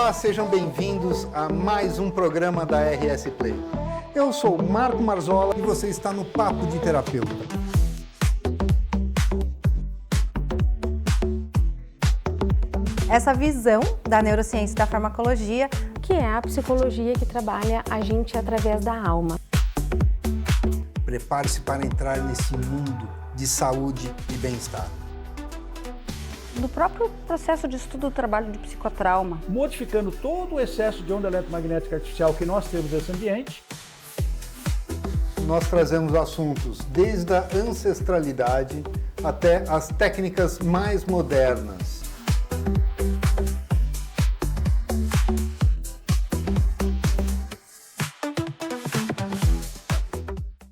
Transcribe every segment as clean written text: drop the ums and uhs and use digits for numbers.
Olá, sejam bem-vindos a mais um programa da RS Play. Eu sou Marco Marzola e você está no Papo de Terapeuta. Essa visão da neurociência e da farmacologia, que é a psicologia que trabalha a gente através da alma. Prepare-se para entrar nesse mundo de saúde e bem-estar. do próprio processo de estudo do trabalho de psicotrauma. Modificando todo o excesso de onda eletromagnética artificial que nós temos nesse ambiente. Nós trazemos assuntos desde a ancestralidade até as técnicas mais modernas.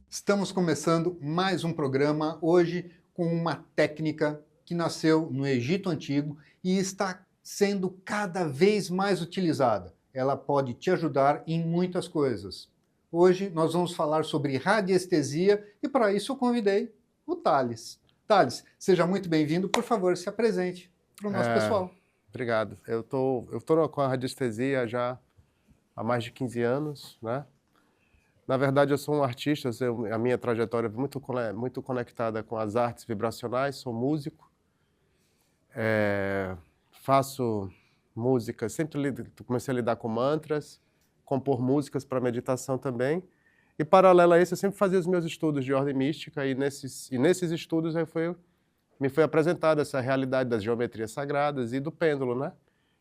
Estamos começando mais um programa hoje com uma técnica que nasceu no Egito Antigo e está sendo cada vez mais utilizada. Ela pode te ajudar em muitas coisas. Hoje nós vamos falar sobre radiestesia e para isso eu convidei o Thales. Thales, seja muito bem-vindo. Por favor, se apresente para o nosso pessoal. Obrigado. Eu tô com a radiestesia já há mais de 15 anos, né? Na verdade, eu sou um artista, a minha trajetória é muito conectada com as artes vibracionais, sou músico, faço música, sempre comecei a lidar com mantras, compor músicas para meditação também, e paralelo a isso eu sempre fazia os meus estudos de ordem mística, e nesses estudos me foi apresentada essa realidade das geometrias sagradas e do pêndulo, né?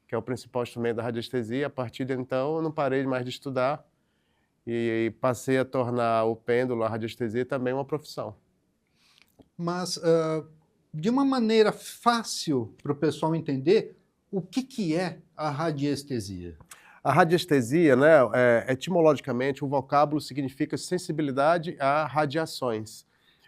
Que é o principal instrumento da radiestesia. A partir de então eu não parei mais de estudar, e passei a tornar o pêndulo, a radiestesia, também uma profissão. Mas, de uma maneira fácil para o pessoal entender, o que é a radiestesia? A radiestesia, né, etimologicamente, o vocábulo significa sensibilidade a radiações.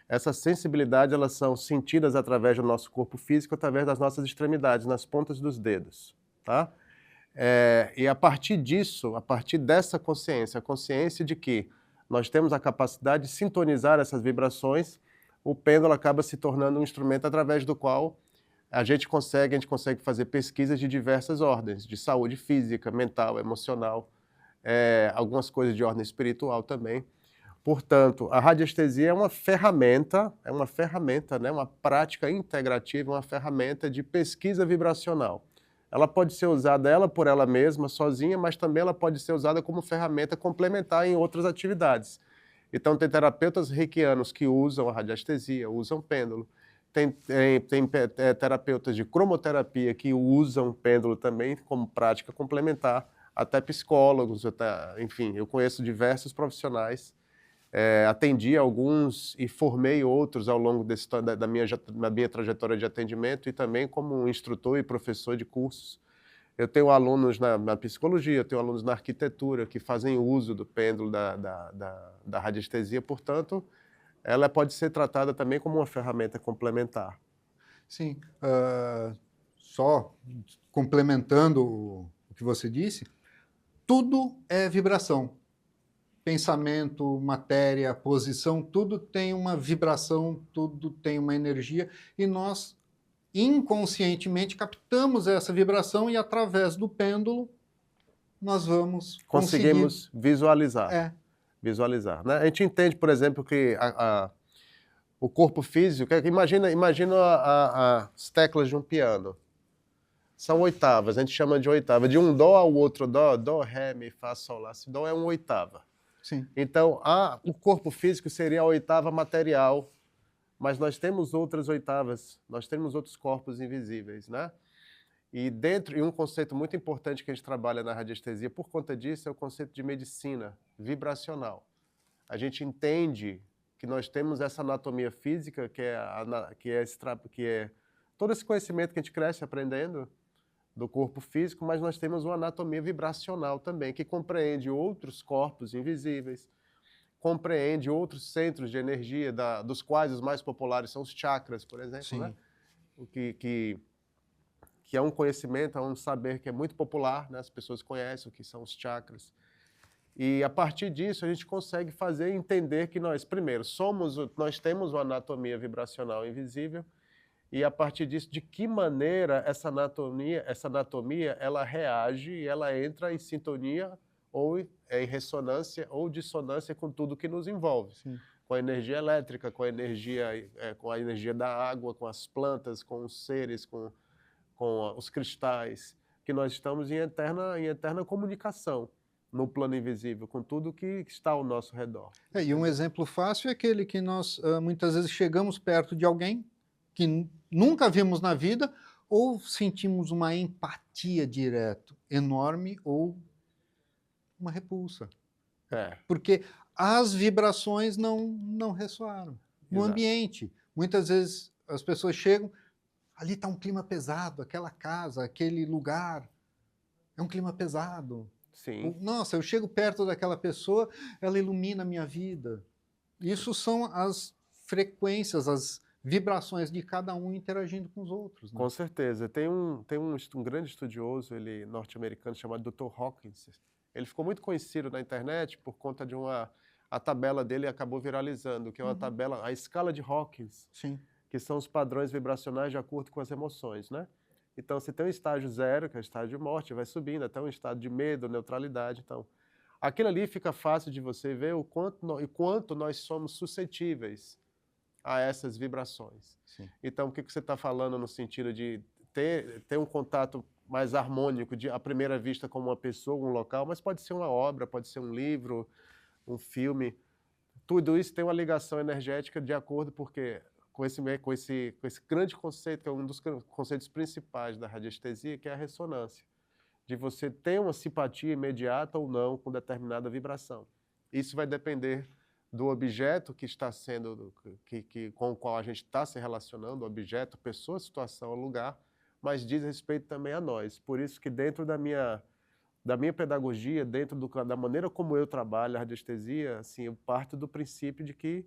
Essas sensibilidades, elas são sentidas através do nosso corpo físico, através das nossas extremidades, nas pontas dos dedos, tá? E a partir disso, a partir dessa consciência, a consciência de que nós temos a capacidade de sintonizar essas vibrações, o pêndulo acaba se tornando um instrumento através do qual a gente consegue fazer pesquisas de diversas ordens, de saúde física, mental, emocional, algumas coisas de ordem espiritual também. Portanto, a radiestesia é uma ferramenta, né, uma prática integrativa, uma ferramenta de pesquisa vibracional. Ela pode ser usada por ela mesma, sozinha, mas também ela pode ser usada como ferramenta complementar em outras atividades. Então, tem terapeutas reikianos que usam a radiestesia, usam pêndulo. Tem terapeutas de cromoterapia que usam pêndulo também como prática complementar, até psicólogos, enfim, eu conheço diversos profissionais, atendi alguns e formei outros ao longo da minha trajetória de atendimento e também como instrutor e professor de cursos. Eu tenho alunos na psicologia, eu tenho alunos na arquitetura que fazem uso do pêndulo da radiestesia, portanto, ela pode ser tratada também como uma ferramenta complementar. Sim, só complementando o que você disse, tudo é vibração. Pensamento, matéria, posição, tudo tem uma vibração, tudo tem uma energia, e nós inconscientemente captamos essa vibração e através do pêndulo nós vamos conseguimos visualizar. Visualizar, né? A gente entende, por exemplo, que o corpo físico, imagina as teclas de um piano. São oitavas, a gente chama de oitava. De um dó ao outro dó, ré, mi, fá, sol, lá. Si, dó é uma oitava. Sim. Então, o corpo físico seria a oitava material, mas nós temos outras oitavas, nós temos outros corpos invisíveis, né? E um conceito muito importante que a gente trabalha na radiestesia, por conta disso, é o conceito de medicina vibracional. A gente entende que nós temos essa anatomia física, que é todo esse conhecimento que a gente cresce aprendendo do corpo físico, mas nós temos uma anatomia vibracional também, que compreende outros corpos invisíveis, compreende outros centros de energia, dos quais os mais populares são os chakras, por exemplo, né? O que é um conhecimento, é um saber que é muito popular, né? As pessoas conhecem o que são os chakras. E a partir disso a gente consegue entender que nós, primeiro, nós temos uma anatomia vibracional invisível, e a partir disso, de que maneira essa anatomia ela reage e ela entra em sintonia ou em ressonância ou dissonância com tudo que nos envolve. Sim. Com a energia elétrica, com a energia da água, com as plantas, com os seres, com os cristais, que nós estamos em eterna comunicação no plano invisível, com tudo que está ao nosso redor. E um exemplo fácil é aquele que nós muitas vezes chegamos perto de alguém que nunca vimos na vida ou sentimos uma empatia direto enorme ou uma repulsa. Porque as vibrações não ressoaram no Exato. ambiente. Muitas vezes as pessoas chegam, ali está um clima pesado, aquela casa, aquele lugar, é um clima pesado. Sim. Nossa, eu chego perto daquela pessoa, ela ilumina a minha vida. Isso são as frequências, as vibrações de cada um interagindo com os outros. Né? Com certeza. Tem um grande estudioso norte-americano chamado Dr. Hawkins. Ele ficou muito conhecido na internet por conta de a tabela dele acabou viralizando, que é uma tabela, a escala de Hawkins, Sim. que são os padrões vibracionais de acordo com as emoções, né? Então, você tem um estágio 0, que é o estágio de morte, vai subindo até um estado de medo, neutralidade. Então, aquilo ali fica fácil de você ver o quanto nós somos suscetíveis a essas vibrações. Sim. Então, o que você está falando no sentido de ter um contato mais harmônico, à primeira vista, com uma pessoa, um local, mas pode ser uma obra, pode ser um livro, um filme. Tudo isso tem uma ligação energética de acordo, porque com esse grande conceito, que é um dos conceitos principais da radiestesia, que é a ressonância, de você ter uma simpatia imediata ou não com determinada vibração. Isso vai depender do objeto que está sendo, com o qual a gente está se relacionando, objeto, pessoa, situação, lugar, mas diz respeito também a nós. Por isso que dentro da minha pedagogia, dentro da maneira como eu trabalho a radiestesia, assim, eu parto do princípio de que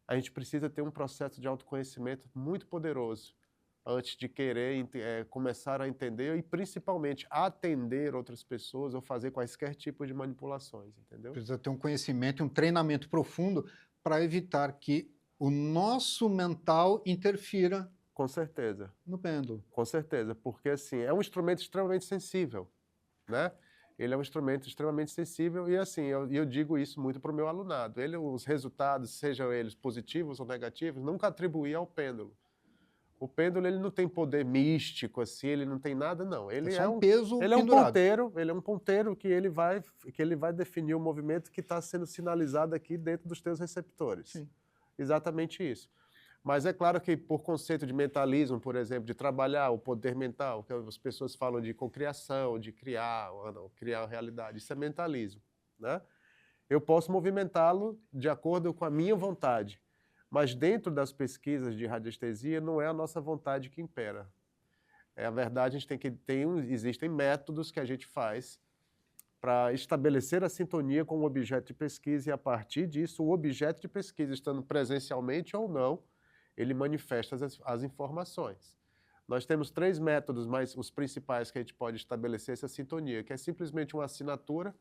a gente precisa ter um processo de autoconhecimento muito poderoso antes de querer começar a entender e, principalmente, atender outras pessoas ou fazer quaisquer tipo de manipulações, entendeu? Precisa ter um conhecimento e um treinamento profundo para evitar que o nosso mental interfira Com certeza. no pêndulo. Com certeza, porque assim, é um instrumento extremamente sensível, né? Ele é um instrumento extremamente sensível e assim, eu digo isso muito para o meu alunado. Os resultados, sejam eles positivos ou negativos, nunca atribuir ao pêndulo. O pêndulo ele não tem poder místico, assim, ele não tem nada, não. Ele É só um peso ele é um pendurado. ponteiro, ele é um ponteiro que ele vai definir o movimento que está sendo sinalizado aqui dentro dos teus receptores. Sim. Exatamente isso. Mas é claro que por conceito de mentalismo, por exemplo, de trabalhar o poder mental, que as pessoas falam de cocriação, de criar a realidade, isso é mentalismo, né? Eu posso movimentá-lo de acordo com a minha vontade, mas dentro das pesquisas de radiestesia não é a nossa vontade que impera. A verdade, a gente existem métodos que a gente faz para estabelecer a sintonia com o objeto de pesquisa e a partir disso o objeto de pesquisa, estando presencialmente ou não, ele manifesta as informações. Nós temos 3 métodos, mas os principais que a gente pode estabelecer essa sintonia, que é simplesmente uma assinatura.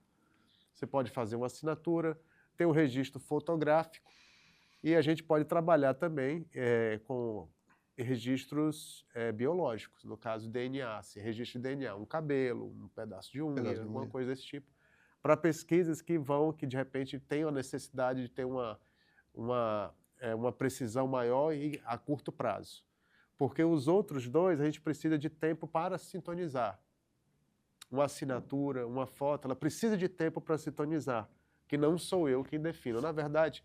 Você pode fazer uma assinatura, tem um registro fotográfico e a gente pode trabalhar também com registros biológicos, no caso DNA, assim, registro de DNA, um cabelo, um pedaço de unha, alguma coisa desse tipo, para pesquisas que de repente tenham a necessidade de ter uma precisão maior e a curto prazo. Porque os outros 2, a gente precisa de tempo para sintonizar. Uma assinatura, uma foto, ela precisa de tempo para sintonizar, que não sou eu quem defino. Na verdade,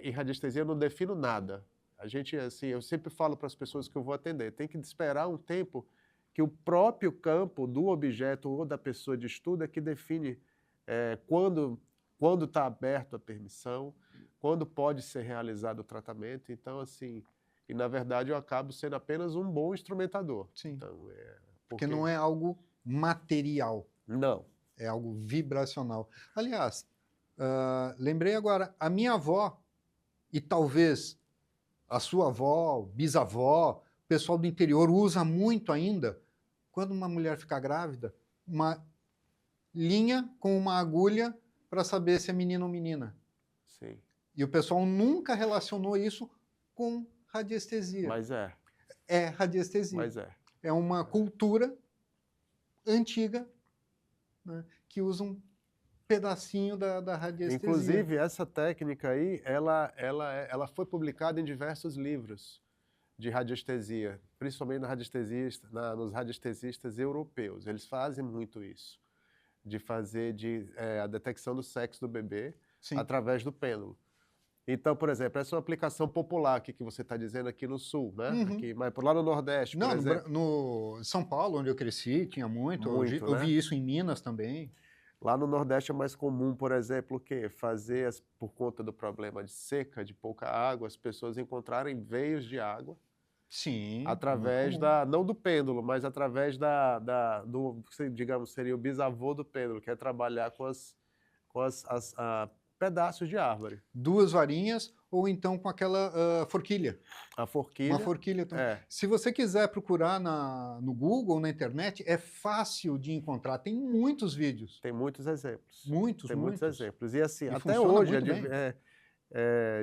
em radiestesia eu não defino nada. A gente, assim, eu sempre falo para as pessoas que eu vou atender, tem que esperar um tempo que o próprio campo do objeto ou da pessoa de estudo é que define quando está aberto a permissão, quando pode ser realizado o tratamento. Então, assim, e na verdade eu acabo sendo apenas um bom instrumentador. Sim. Então, porque não é algo material. Não. É algo vibracional. Aliás, lembrei agora, a minha avó, e talvez a sua avó, bisavó, o pessoal do interior usa muito ainda, quando uma mulher fica grávida, uma linha com uma agulha para saber se é menino ou menina. Sim. E o pessoal nunca relacionou isso com radiestesia. Mas é radiestesia. Mas é. É uma cultura antiga, né, que usa um pedacinho da radiestesia. Inclusive, essa técnica aí, ela foi publicada em diversos livros de radiestesia, principalmente nos radiestesistas europeus. Eles fazem muito isso, de fazer a detecção do sexo do bebê Sim. através do pêndulo. Então, por exemplo, essa é uma aplicação popular aqui que você está dizendo aqui no Sul, né? Uhum. Aqui, mas por lá no Nordeste, por exemplo. No São Paulo, onde eu cresci, tinha muito. Muito, eu né? vi isso em Minas também. Lá no Nordeste é mais comum, por exemplo, o quê? Fazer, por conta do problema de seca, de pouca água, as pessoas encontrarem veios de água. Sim. Através não do pêndulo, mas através do, digamos, seria o bisavô do pêndulo, que é trabalhar com pedaços de árvore. 2 varinhas ou então com aquela forquilha. A forquilha. Uma forquilha também. É. Se você quiser procurar no Google, na internet, é fácil de encontrar. Tem muitos vídeos. Tem muitos exemplos. Muitos. exemplos. E assim, E até funciona hoje, muito bem.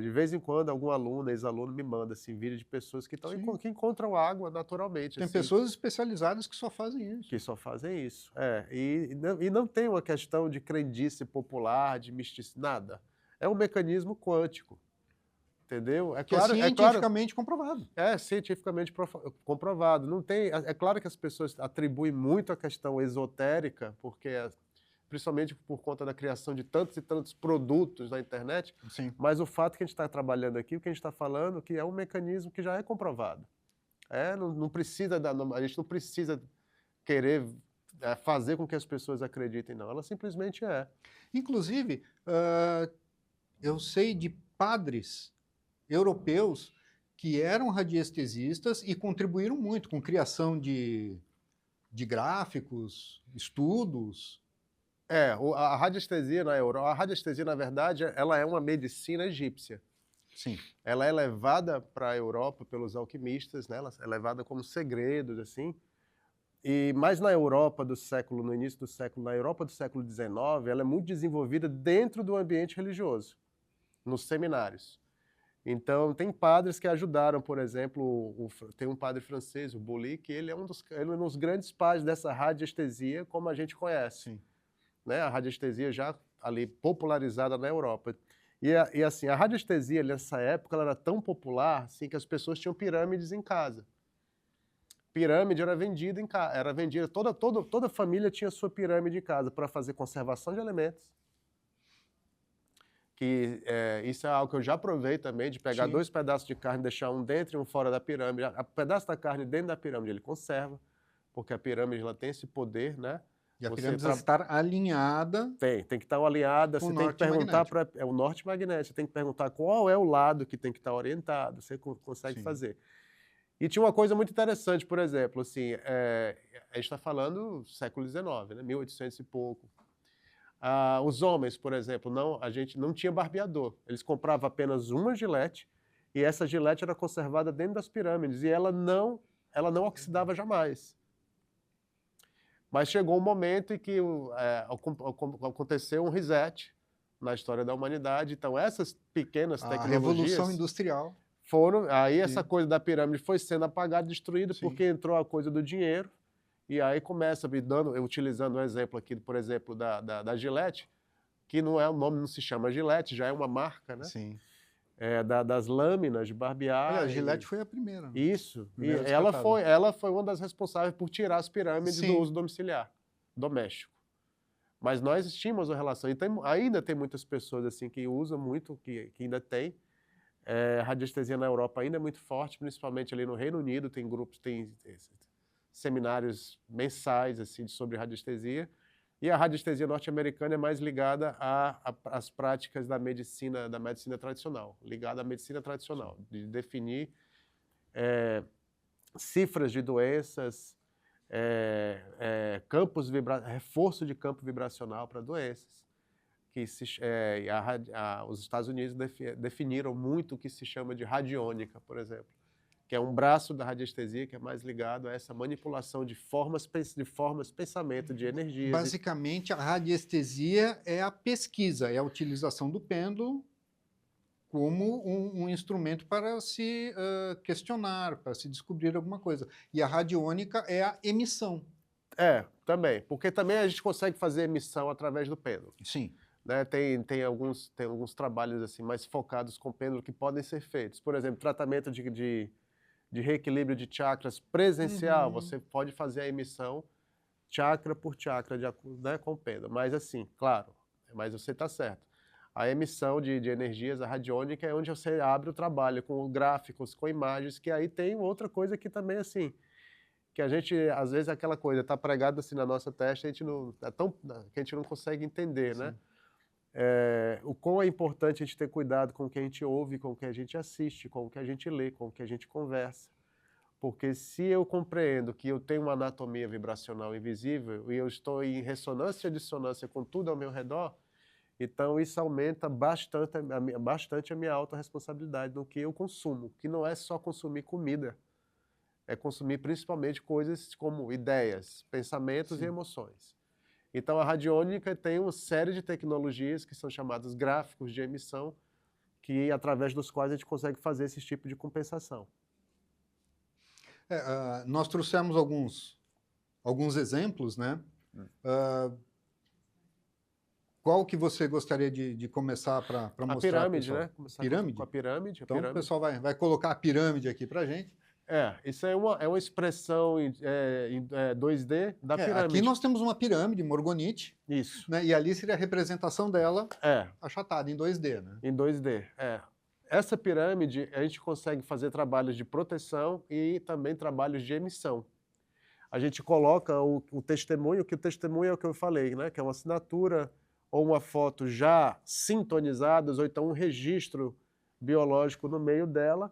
de vez em quando, algum aluno, ex-aluno, me manda assim, vídeo de pessoas que que encontram água naturalmente. Tem assim, pessoas especializadas que só fazem isso. que só fazem isso. E não tem uma questão de crendice popular, de misticismo, nada. É um mecanismo quântico. Entendeu? Que é cientificamente comprovado. É cientificamente comprovado. Não tem, é claro que as pessoas atribuem muito a questão esotérica, porque principalmente por conta da criação de tantos e tantos produtos na internet, Sim. mas o fato que a gente está trabalhando aqui, o que a gente está falando, que é um mecanismo que já é comprovado. Não precisa a gente não precisa querer fazer com que as pessoas acreditem, não. Ela simplesmente é. Inclusive, eu sei de padres europeus que eram radiestesistas e contribuíram muito com criação de gráficos, estudos. A radiestesia a radiestesia, na verdade, ela é uma medicina egípcia. Sim. Ela é levada para a Europa pelos alquimistas, né? Ela é levada como segredos, assim. Mas na Europa no início do século, na Europa do século XIX, ela é muito desenvolvida dentro do ambiente religioso, nos seminários. Então, tem padres que ajudaram, por exemplo, tem um padre francês, o Boully, que ele é um dos grandes padres dessa radiestesia, como a gente conhece. Sim. Né? A radiestesia já ali popularizada na Europa. E assim, a radiestesia nessa época ela era tão popular assim, que as pessoas tinham pirâmides em casa. Pirâmide era vendida em casa, toda família tinha sua pirâmide em casa para fazer conservação de alimentos. Isso é algo que eu já provei também, de pegar 2 pedaços de carne, deixar um dentro e um fora da pirâmide. O pedaço da carne dentro da pirâmide ele conserva, porque a pirâmide ela tem esse poder, né? E a pirâmide precisa estar alinhada. Tem que estar alinhada. Você tem que perguntar é o norte magnético. Você tem que perguntar qual é o lado que tem que estar orientado. Você consegue fazer. E tinha uma coisa muito interessante, por exemplo, assim, a gente está falando do século XIX, né? 1800 e pouco. Os homens, por exemplo, a gente não tinha barbeador. Eles compravam apenas uma gilete e essa gilete era conservada dentro das pirâmides e ela não oxidava jamais. Mas chegou um momento em que aconteceu um reset na história da humanidade. Então, essas pequenas tecnologias... A Revolução Industrial. Essa coisa da pirâmide foi sendo apagada, destruída, porque entrou a coisa do dinheiro. E aí começa utilizando o exemplo aqui, por exemplo, da Gillette, que não é o nome, não se chama Gillette, já é uma marca, né? Sim. Das lâminas de barbear. A Gillette foi a primeira. Né? Isso. E ela foi uma das responsáveis por tirar as pirâmides do uso domiciliar, doméstico. Mas nós tínhamos uma relação. E ainda tem muitas pessoas assim que usam muito, que ainda tem. A radiestesia na Europa ainda é muito forte, principalmente ali no Reino Unido, tem grupos, tem seminários mensais assim, sobre radiestesia. E a radiestesia norte-americana é mais ligada às práticas da medicina tradicional, ligada à medicina tradicional, de definir cifras de doenças, reforço de campo vibracional para doenças. Os Estados Unidos definiram muito o que se chama de radiônica, por exemplo, que é um braço da radiestesia que é mais ligado a essa manipulação de formas, pensamento, de energias. Basicamente, a radiestesia é a pesquisa, é a utilização do pêndulo como um instrumento para se questionar, para se descobrir alguma coisa. E a radiônica é a emissão. Também, porque também a gente consegue fazer emissão através do pêndulo. Sim. Né? Tem alguns trabalhos assim mais focados com pêndulo que podem ser feitos. Por exemplo, tratamento de reequilíbrio de chakras presencial, você pode fazer a emissão chakra por chakra né, com o pêndulo. Mas assim, claro, mas você está certo. A emissão de energias, a radiônica, é onde você abre o trabalho com gráficos, com imagens, que aí tem outra coisa que também, assim, que a gente, às vezes, aquela coisa está pregada assim na nossa testa, a gente não, que a gente não consegue entender, né? O quão é importante a gente ter cuidado com o que a gente ouve, com o que a gente assiste, com o que a gente lê, com o que a gente conversa. Porque se eu compreendo que eu tenho uma anatomia vibracional invisível e eu estou em ressonância e dissonância com tudo ao meu redor, então isso aumenta bastante a minha autorresponsabilidade no que eu consumo, que não é só consumir comida, é consumir principalmente coisas como ideias, pensamentos e emoções. Então a radiônica tem uma série de tecnologias que são chamadas gráficos de emissão, que através dos quais a gente consegue fazer esse tipo de compensação. Nós trouxemos alguns exemplos, né? Qual que você gostaria de começar para mostrar? A pirâmide, né? Começar pirâmide? Com a pirâmide. Então o pessoal vai colocar a pirâmide aqui para a gente. Isso é uma expressão em 2D da pirâmide. Aqui nós temos uma pirâmide, morgonite. Isso. Né? E ali seria a representação dela achatada em 2D, né? Em 2D, Essa pirâmide, a gente consegue fazer trabalhos de proteção e também trabalhos de emissão. A gente coloca o testemunho, que o testemunho é o que eu falei, né? Que é uma assinatura ou uma foto já sintonizadas, ou então um registro biológico no meio dela,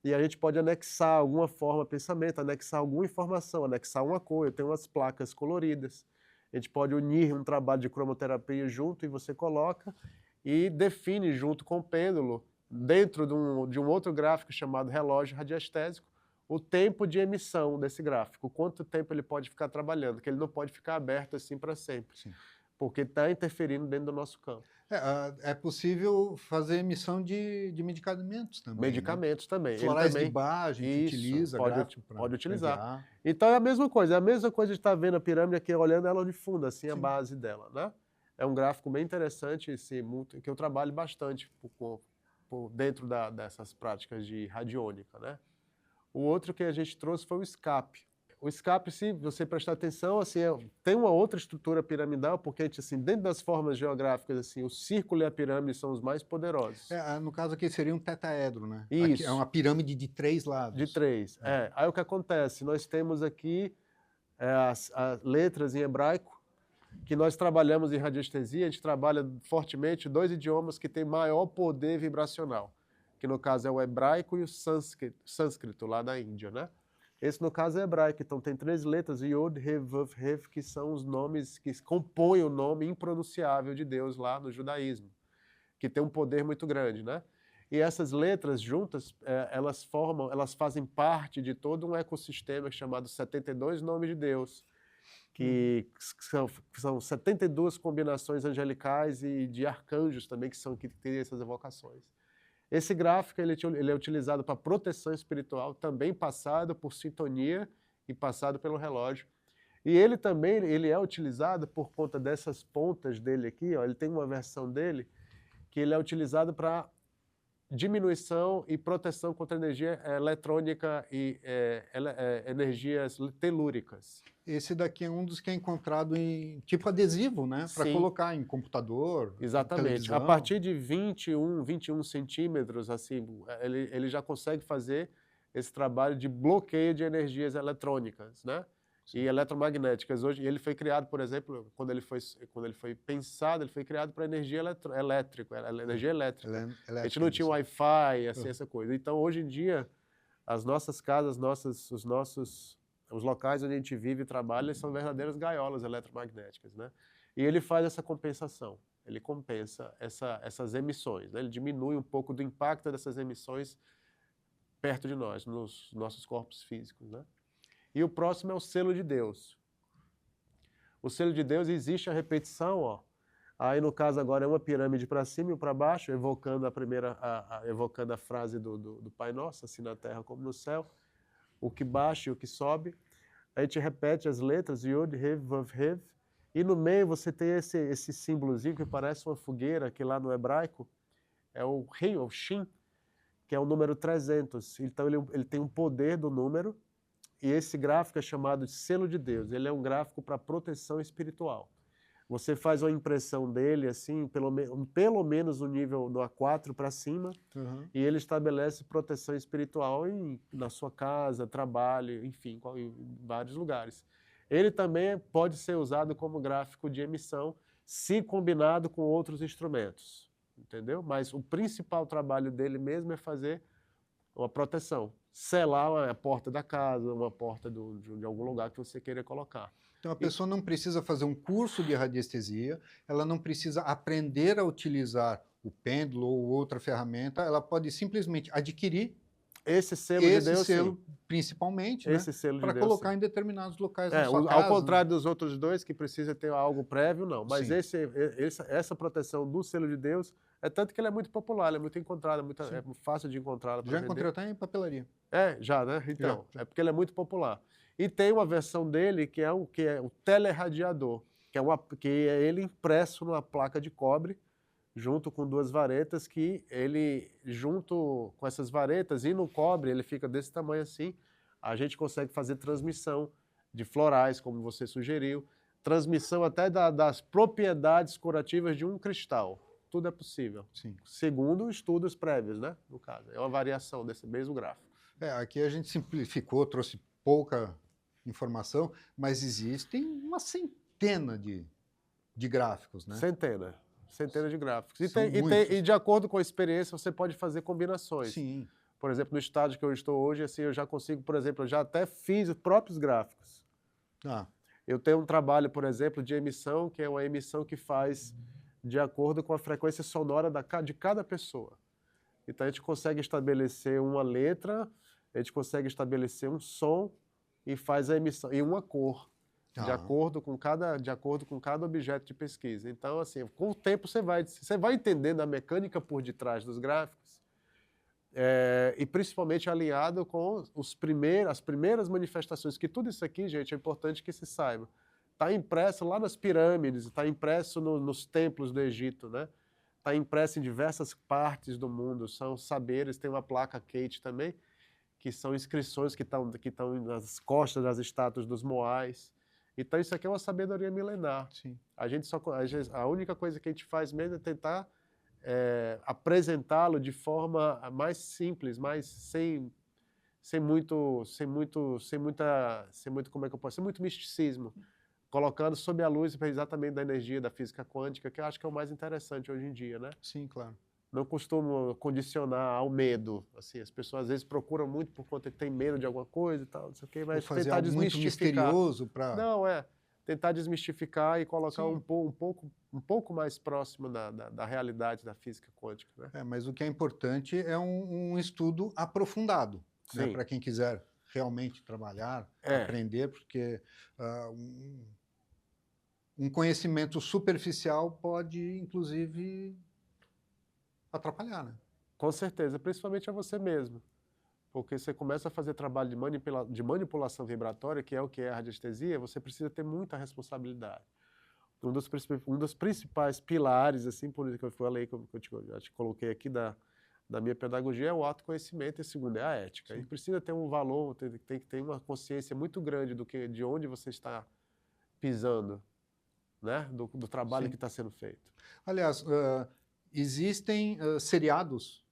e a gente pode anexar alguma forma, pensamento, anexar alguma informação, anexar uma cor. Eu tenho umas placas coloridas. A gente pode unir um trabalho de cromoterapia junto, e você coloca e define junto com o pêndulo, dentro de um outro gráfico chamado relógio radiestésico, o tempo de emissão desse gráfico, quanto tempo ele pode ficar trabalhando, que ele não pode ficar aberto assim para sempre. Sim. Porque está interferindo dentro do nosso campo. É possível fazer emissão de medicamentos também. Medicamentos, né? Também. Florais de Bach, a gente utiliza. Pode utilizar. Então é a mesma coisa de estar vendo a pirâmide aqui, olhando ela de fundo, assim, a base dela, né? É um gráfico bem interessante, assim, que eu trabalho bastante dentro dessas práticas de radiônica, né? O outro que a gente trouxe foi o escape. O escape, se você prestar atenção, assim, tem uma outra estrutura piramidal, porque a gente, assim, dentro das formas geográficas, assim, o círculo e a pirâmide são os mais poderosos. No caso aqui seria um tetaedro, né? Isso. Aqui é uma pirâmide de 3 lados. De 3, Aí o que acontece? Nós temos aqui as letras em hebraico, que nós trabalhamos em radiestesia, a gente trabalha fortemente 2 idiomas que têm maior poder vibracional, que no caso é o hebraico e o sânscrito lá da Índia, né? Esse, no caso, é hebraico, então tem 3 letras, Yod, He, Vav, Rev, que são os nomes que compõem o nome impronunciável de Deus lá no judaísmo, que tem um poder muito grande, né? E essas letras juntas, elas fazem parte de todo um ecossistema chamado 72 Nomes de Deus, que são 72 combinações angelicais e de arcanjos também, que têm essas evocações. Esse gráfico ele é utilizado para proteção espiritual, também passado por sintonia e passado pelo relógio. E ele também é utilizado por conta dessas pontas dele aqui, ele tem uma versão dele que ele é utilizado para diminuição e proteção contra energia eletrônica e energias telúricas. Esse daqui é um dos que é encontrado em tipo adesivo, né? Para colocar em computador. Exatamente. Televisão. A partir de 21 centímetros, assim, ele já consegue fazer esse trabalho de bloqueio de energias eletrônicas, né? E eletromagnéticas. Hoje, ele foi criado, por exemplo, quando ele foi pensado, ele foi criado para energia elétrica. A gente não tinha Wi-Fi, assim, essa coisa. Então, hoje em dia, as nossas casas, os locais onde a gente vive e trabalha são verdadeiras gaiolas eletromagnéticas, né? E ele faz essa compensação. Ele compensa essas emissões, né? Ele diminui um pouco do impacto dessas emissões perto de nós, nos nossos corpos físicos, né? E o próximo é o selo de Deus. O selo de Deus existe a repetição, Aí, no caso, agora é uma pirâmide para cima e para baixo, evocando evocando a frase do Pai Nosso, assim na terra como no céu, o que baixa e o que sobe. A gente repete as letras, Yod, Rev, Vav, Rev, e no meio você tem esse símbolozinho que parece uma fogueira, que lá no hebraico é o Rim, ou Shin, que é o número 300. Então ele tem um poder do número, e esse gráfico é chamado de selo de Deus. Ele é um gráfico para proteção espiritual. Você faz uma impressão dele, assim, pelo menos no nível do A4 para cima, e ele estabelece proteção espiritual na sua casa, trabalho, enfim, em vários lugares. Ele também pode ser usado como gráfico de emissão, se combinado com outros instrumentos, entendeu? Mas o principal trabalho dele mesmo é fazer uma proteção, selar a porta da casa, uma porta de algum lugar que você queira colocar. Então a pessoa não precisa fazer um curso de radiestesia, ela não precisa aprender a utilizar o pêndulo ou outra ferramenta, ela pode simplesmente adquirir esse selo de Deus, selo, principalmente, esse selo de Deus, para colocar em determinados locais da sua ao casa. contrário dos outros dois, que precisa ter algo prévio, não. Mas Sim. essa proteção do selo de Deus, é tanto que ele é muito popular, ele é muito encontrado, é fácil de encontrar. Já encontrei até em papelaria. Já, né? Então, já. é porque ele é muito popular. E tem uma versão dele que é o teleradiador, que é ele impresso numa placa de cobre, junto com duas varetas, que ele, junto com essas varetas e no cobre, ele fica desse tamanho assim, a gente consegue fazer transmissão de florais, como você sugeriu, transmissão até das propriedades curativas de um cristal. Tudo é possível. Sim. Segundo estudos prévios, né? No caso, é uma variação desse mesmo gráfico. Aqui a gente simplificou, trouxe pouca informação, mas existem uma centena de gráficos, né? Centenas de gráficos. E de acordo com a experiência, você pode fazer combinações. Sim. Por exemplo, no estágio que eu estou hoje, assim, eu já consigo, por exemplo, eu já até fiz os próprios gráficos. Eu tenho um trabalho, por exemplo, de emissão, que é uma emissão que faz de acordo com a frequência sonora de cada pessoa. Então a gente consegue estabelecer uma letra, a gente consegue estabelecer um som e faz a emissão, e uma cor. De acordo com cada objeto de pesquisa. Então, assim, com o tempo você vai entendendo a mecânica por detrás dos gráficos, e principalmente alinhado com as primeiras manifestações, que tudo isso aqui, gente, é importante que se saiba. Está impresso lá nas pirâmides, está impresso nos templos do Egito, né? Está impresso em diversas partes do mundo, são saberes, tem uma placa Kate também, que são inscrições que estão nas costas das estátuas dos Moais. Então isso aqui é uma sabedoria milenar. Sim. A única coisa que a gente faz mesmo é tentar apresentá-lo de forma mais simples, sem muito misticismo, colocando sob a luz exatamente da energia da física quântica, que eu acho que é o mais interessante hoje em dia, né? Sim, claro. Não costumo condicionar ao medo. Assim, as pessoas às vezes procuram muito por conta que tem medo de alguma coisa e tal, não sei o quê, mas fazer tentar algo muito desmistificar. misterioso para... Não, tentar desmistificar e colocar um pouco mais próximo da realidade da física quântica, né? Mas o que é importante é um estudo aprofundado, né, para quem quiser realmente trabalhar, aprender, porque um conhecimento superficial pode, inclusive, atrapalhar, né? Com certeza, principalmente a você mesmo. Porque você começa a fazer trabalho de manipulação vibratória, que é o que é a radiestesia, você precisa ter muita responsabilidade. Um dos principais pilares, assim, por isso que eu falei, que eu já te coloquei aqui da minha pedagogia, é o autoconhecimento, e segundo é a ética. Sim. A gente precisa ter um valor, tem que ter uma consciência muito grande de onde você está pisando, né? Do trabalho Sim. que está sendo feito. Aliás, existem seriados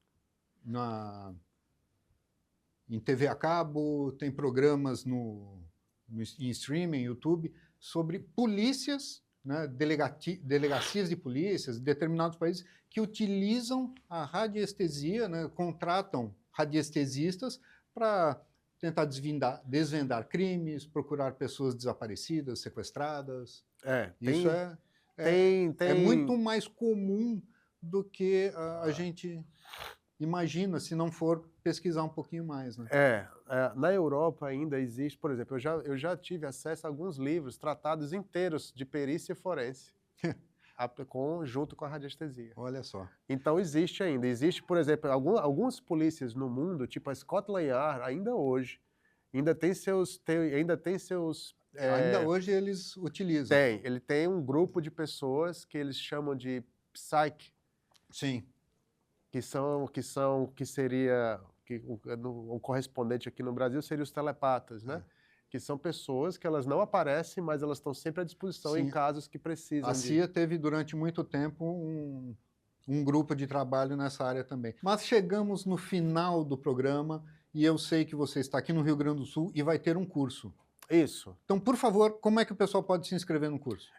em TV a cabo, tem programas em streaming, YouTube, sobre polícias, né, delegacias de polícias de determinados países que utilizam a radiestesia, né, contratam radiestesistas para tentar desvendar crimes, procurar pessoas desaparecidas, sequestradas. Isso é muito mais comum do que a gente imagina, se não for pesquisar um pouquinho mais, né? Na Europa ainda existe, por exemplo, eu já tive acesso a alguns livros tratados inteiros de perícia forense. junto com a radiestesia. Olha só. Então existe ainda. Existe, por exemplo, algumas polícias no mundo, tipo a Scotland Yard, ainda hoje, ainda tem seus... Ainda hoje eles utilizam. Ele tem um grupo de pessoas que eles chamam de psych, Sim. que seria... o correspondente aqui no Brasil seria os telepatas, né? Que são pessoas que elas não aparecem, mas elas estão sempre à disposição Sim. em casos que precisam. A CIA teve durante muito tempo um grupo de trabalho nessa área também. Mas chegamos no final do programa e eu sei que você está aqui no Rio Grande do Sul e vai ter um curso. Isso. Então, por favor, como é que o pessoal pode se inscrever no curso?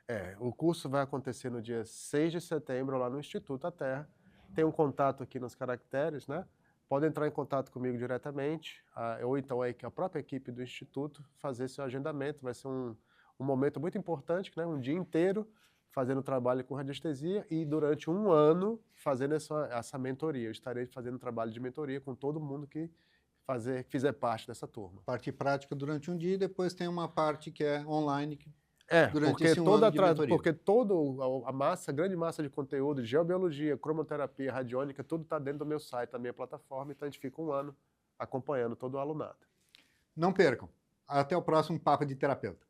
O curso vai acontecer no dia 6 de setembro lá no Instituto A Terra. Tem um contato aqui nos caracteres, né? Pode entrar em contato comigo diretamente, ou então a própria equipe do Instituto fazer seu agendamento. Vai ser um momento muito importante, né? Um dia inteiro fazendo trabalho com radiestesia e durante um ano fazendo essa mentoria. Eu estarei fazendo trabalho de mentoria com todo mundo que fizer parte dessa turma. Parte prática durante um dia e depois tem uma parte que é online durante porque esse ano de mentoria. Porque toda a grande massa de conteúdo de geobiologia, cromoterapia, radiônica, tudo está dentro do meu site, da minha plataforma, então a gente fica um ano acompanhando todo o alunado. Não percam. Até o próximo Papo de Terapeuta.